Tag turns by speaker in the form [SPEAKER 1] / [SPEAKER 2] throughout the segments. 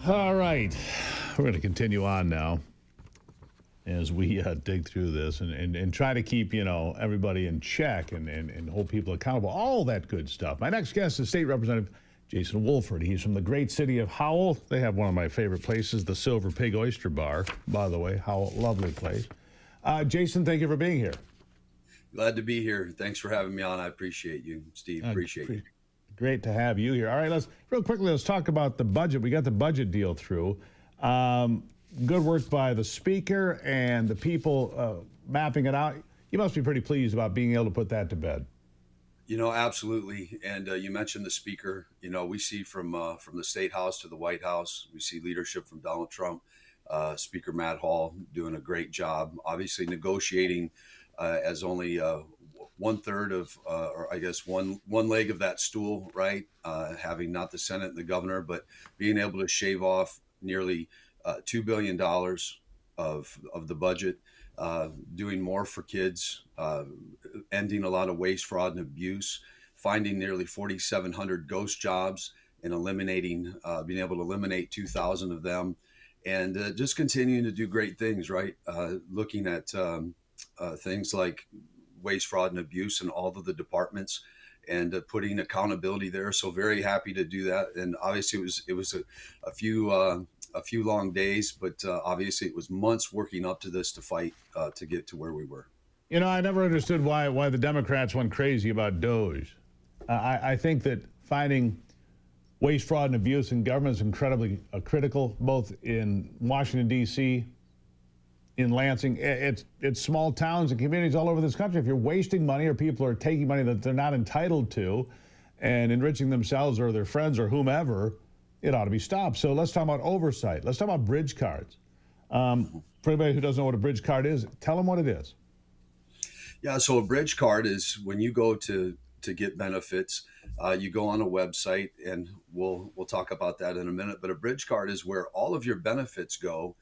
[SPEAKER 1] All right. We're going to continue on now as we dig through this and try to keep, everybody in check and hold people accountable. All that good stuff. My next guest is State Representative Jason Woolford. He's from the great city of Howell. They have one of my favorite places, the Silver Pig Oyster Bar, by the way. Howell, lovely place. Jason, thank you for being here.
[SPEAKER 2] Glad to be here. Thanks for having me on. I appreciate you, Steve. Appreciate you.
[SPEAKER 1] Great to have you here. All right, let's talk about the budget. We got the budget deal through. Good work by the speaker and the people mapping it out. You must be pretty pleased about being able to put that to bed.
[SPEAKER 2] Absolutely. And you mentioned the speaker. We see from the State House to the White House, we see leadership from Donald Trump, Speaker Matt Hall doing a great job. Obviously, negotiating as only one third of, or I guess one leg of that stool, right? Having not the Senate and the governor, but being able to shave off nearly $2 billion of the budget, doing more for kids, ending a lot of waste, fraud, and abuse, finding nearly 4,700 ghost jobs and being able to eliminate 2,000 of them, and just continuing to do great things, right? Looking at things like waste, fraud, and abuse in all of the departments, and putting accountability there. So very happy to do that. And obviously, it was a few long days, but obviously it was months working up to this to fight to get to where we were.
[SPEAKER 1] I never understood why the Democrats went crazy about Doge. I think that finding waste, fraud, and abuse in government is incredibly critical, both in Washington, D.C., in Lansing. It's small towns and communities all over this country. If you're wasting money or people are taking money that they're not entitled to and enriching themselves or their friends or whomever, it ought to be stopped. So let's talk about oversight. Let's talk about bridge cards. For anybody who doesn't know what a bridge card is, tell them what it is.
[SPEAKER 2] Yeah, so a bridge card is when you go to get benefits, you go on a website, and we'll talk about that in a minute. But a bridge card is where all of your benefits go.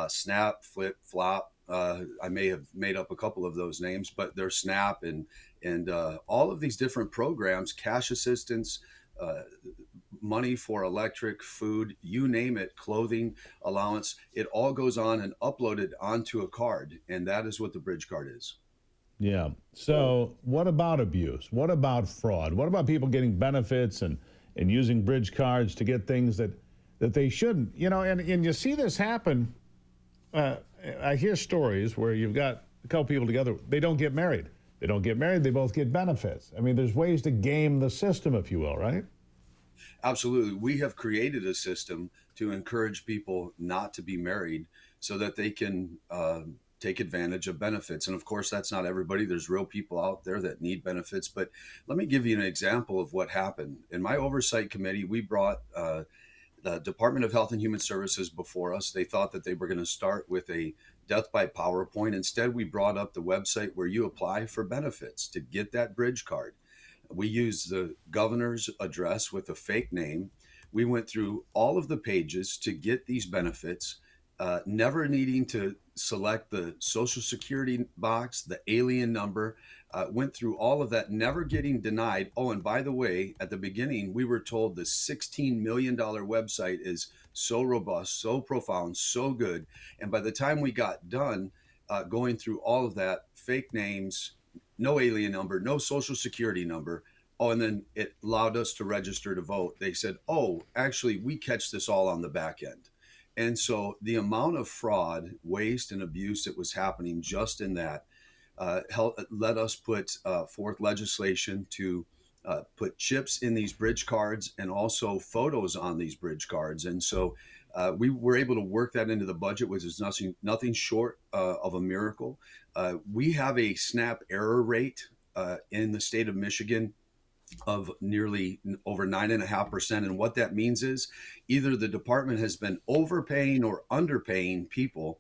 [SPEAKER 2] SNAP, FLIP, FLOP. I may have made up a couple of those names, but they're SNAP and all of these different programs, cash assistance, money for electric, food, you name it, clothing allowance. It all goes on and uploaded onto a card, and that is what the bridge card is.
[SPEAKER 1] Yeah. So what about abuse? What about fraud? What about people getting benefits and using bridge cards to get things that they shouldn't? And you see this happen. I hear stories where you've got a couple people together, they don't get married. They don't get married, they both get benefits. I mean, there's ways to game the system, if you will, right?
[SPEAKER 2] Absolutely. We have created a system to encourage people not to be married so that they can take advantage of benefits. And of course, that's not everybody. There's real people out there that need benefits. But let me give you an example of what happened. In my oversight committee, we brought the Department of Health and Human Services before us. They thought that they were going to start with a death by PowerPoint. Instead, we brought up the website where you apply for benefits to get that bridge card. We used the governor's address with a fake name. We went through all of the pages to get these benefits, never needing to select the Social Security box, the alien number, went through all of that, never getting denied. Oh, and by the way, at the beginning, we were told the $16 million website is so robust, so profound, so good. And by the time we got done going through all of that, fake names, no alien number, no Social Security number. Oh, and then it allowed us to register to vote. They said, oh, actually, we catch this all on the back end. And so the amount of fraud, waste, and abuse that was happening just in that let us put forth legislation to put chips in these bridge cards and also photos on these bridge cards. And so we were able to work that into the budget, which is nothing short of a miracle. We have a SNAP error rate in the state of Michigan of nearly over 9.5%. And what that means is either the department has been overpaying or underpaying people.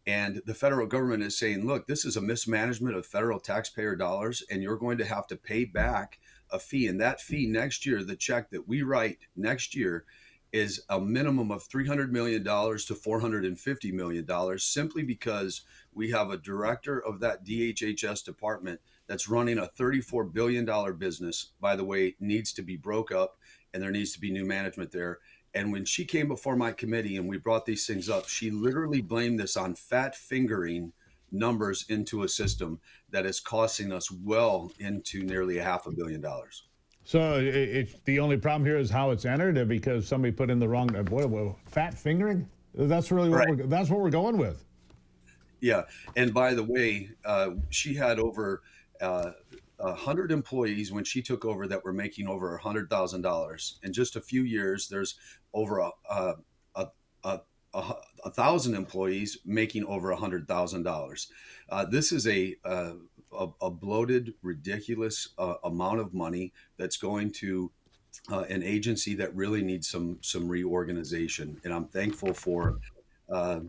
[SPEAKER 2] And the federal government is saying, look, this is a mismanagement of federal taxpayer dollars, and you're going to have to pay back a fee. And that fee next year, the check that we write next year, is a minimum of $300 million to $450 million, simply because we have a director of that DHHS department that's running a $34 billion business, by the way, needs to be broke up, and there needs to be new management there. And when she came before my committee and we brought these things up, she literally blamed this on fat fingering numbers into a system that is costing us well into nearly $500 million.
[SPEAKER 1] So the only problem here is how it's entered because somebody put in the wrong fat fingering. That's really
[SPEAKER 2] Right.
[SPEAKER 1] that's what we're going with.
[SPEAKER 2] Yeah. And by the way, she had over 100 employees when she took over that were making over $100,000. In just a few years, there's over a, a, a, 1,000 employees making over $100,000. This is a bloated, ridiculous amount of money that's going to an agency that really needs some reorganization. And I'm thankful for uh,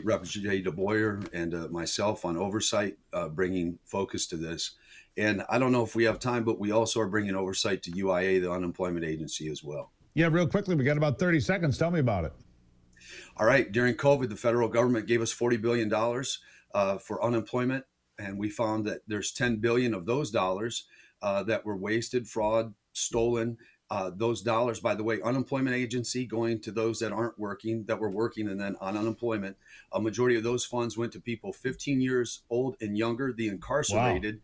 [SPEAKER 2] Rep. Jay DeBoyer and myself on oversight, bringing focus to this. And I don't know if we have time, but we also are bringing oversight to UIA, the unemployment agency, as well.
[SPEAKER 1] Yeah, real quickly, we got about 30 seconds. Tell me about it.
[SPEAKER 2] All right. During COVID, the federal government gave us $40 billion for unemployment. And we found that there's 10 billion of those dollars that were wasted, fraud, stolen. Those dollars, by the way, unemployment agency going to those that aren't working, that were working, and then on unemployment. A majority of those funds went to people 15 years old and younger, the incarcerated,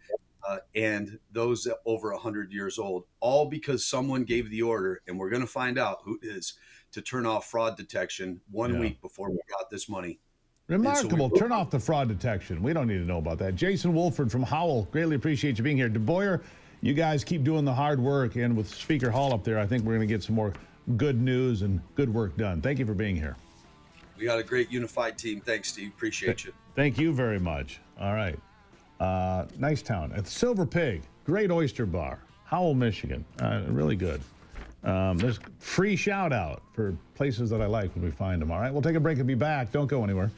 [SPEAKER 2] and those over 100 years old, all because someone gave the order, and we're going to find out who it is, to turn off fraud detection 1 week before we got this money.
[SPEAKER 1] Remarkable. Turn off the fraud detection. We don't need to know about that. Jason Woolford from Howell, greatly appreciate you being here. DeBoyer, you guys keep doing the hard work. And with Speaker Hall up there, I think we're going to get some more good news and good work done. Thank you for being here.
[SPEAKER 2] We got a great unified team. Thanks, Steve. Appreciate you.
[SPEAKER 1] Thank you very much. All right. Nice town. At the Silver Pig, great oyster bar, Howell, Michigan. Really good. There's free shout out for places that I like when we find them. All right. We'll take a break and be back. Don't go anywhere.